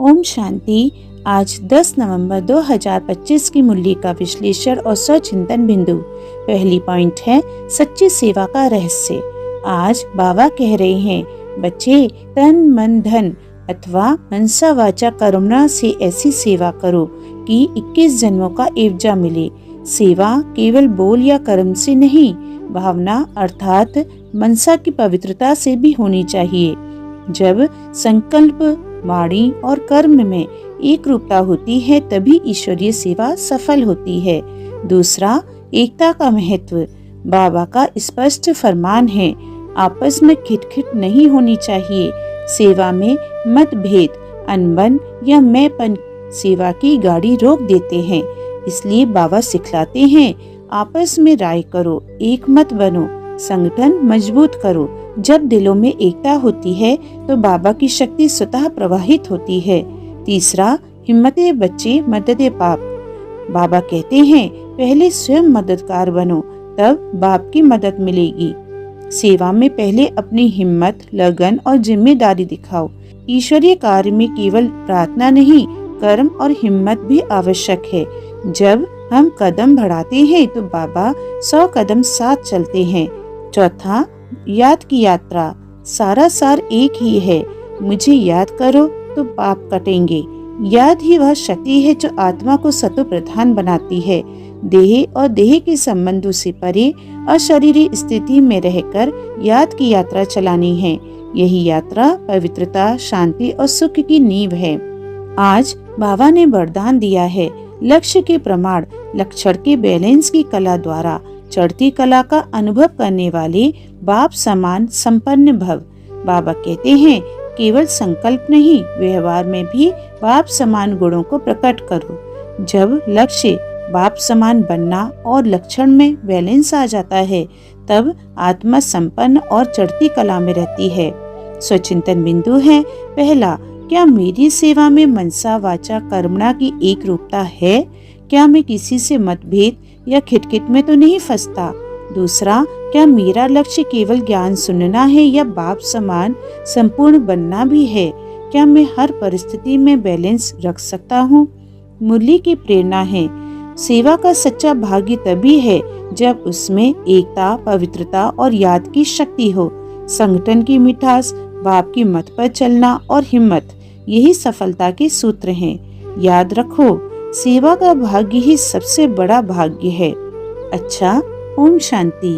ओम शांति। आज 10 नवंबर 2025 की मुरली का विश्लेषण और स्वचिंतन बिंदु। पहली पॉइंट है सच्ची सेवा का रहस्य। आज बाबा कह रहे हैं, बच्चे तन मन धन अथवा मनसा वाचा कर्मणा से ऐसी सेवा करो कि 21 जन्मों का एवजा मिले। सेवा केवल बोल या कर्म से नहीं, भावना अर्थात मनसा की पवित्रता से भी होनी चाहिए। जब संकल्प, वाणी और कर्म में एक रूपता होती है तभी ईश्वरीय सेवा सफल होती है। दूसरा, एकता का महत्व। बाबा का स्पष्ट फरमान है, आपस में खिटखिट नहीं होनी चाहिए। सेवा में मतभेद, अनबन या मैंपन सेवा की गाड़ी रोक देते हैं। इसलिए बाबा सिखलाते हैं, आपस में राय करो, एक मत बनो, संगठन मजबूत करो। जब दिलों में एकता होती है तो बाबा की शक्ति स्वतः प्रवाहित होती है। तीसरा, हिम्मते बच्चे मददे बाप। बाबा कहते हैं, पहले स्वयं मददगार बनो, तब बाप की मदद मिलेगी। सेवा में पहले अपनी हिम्मत, लगन और जिम्मेदारी दिखाओ। ईश्वरीय कार्य में केवल प्रार्थना नहीं, कर्म और हिम्मत भी आवश्यक है। जब हम कदम बढ़ाते हैं तो बाबा 100 कदम साथ चलते हैं। चौथा, याद की यात्रा। सारा सार एक ही है, मुझे याद करो तो पाप कटेंगे। याद ही वह शक्ति है जो आत्मा को सतो प्रधान बनाती है। देह और देह के संबंधों से परे अशरीरी स्थिति में रहकर याद की यात्रा चलानी है। यही यात्रा पवित्रता, शांति और सुख की नींव है। आज बाबा ने वरदान दिया है, लक्ष्य के प्रमाण, लक्षण के बैलेंस की कला द्वारा चढ़ती कला का अनुभव करने वाले बाप समान संपन्न भव। बाबा कहते हैं, केवल संकल्प नहीं, व्यवहार में भी बाप समान गुणों को प्रकट करो। जब लक्ष्य बाप समान बनना और लक्षण में बैलेंस आ जाता है, तब आत्मा संपन्न और चढ़ती कला में रहती है। स्वचिंतन बिंदु है, पहला, क्या मेरी सेवा में मनसा वाचा कर्मणा की एक रूपता है? क्या मैं किसी से मतभेद या खिटखिट में तो नहीं फंसता? दूसरा, क्या मेरा लक्ष्य केवल ज्ञान सुनना है या बाप समान संपूर्ण बनना भी है? क्या मैं हर परिस्थिति में बैलेंस रख सकता हूँ? मुरली की प्रेरणा है, सेवा का सच्चा भाग्य तभी है जब उसमें एकता, पवित्रता और याद की शक्ति हो। संगठन की मिठास, बाप की मत पर चलना और हिम्मत, यही सफलता के सूत्र हैं। याद रखो, सेवा का भाग्य ही सबसे बड़ा भाग्य है। अच्छा, ओम शांति।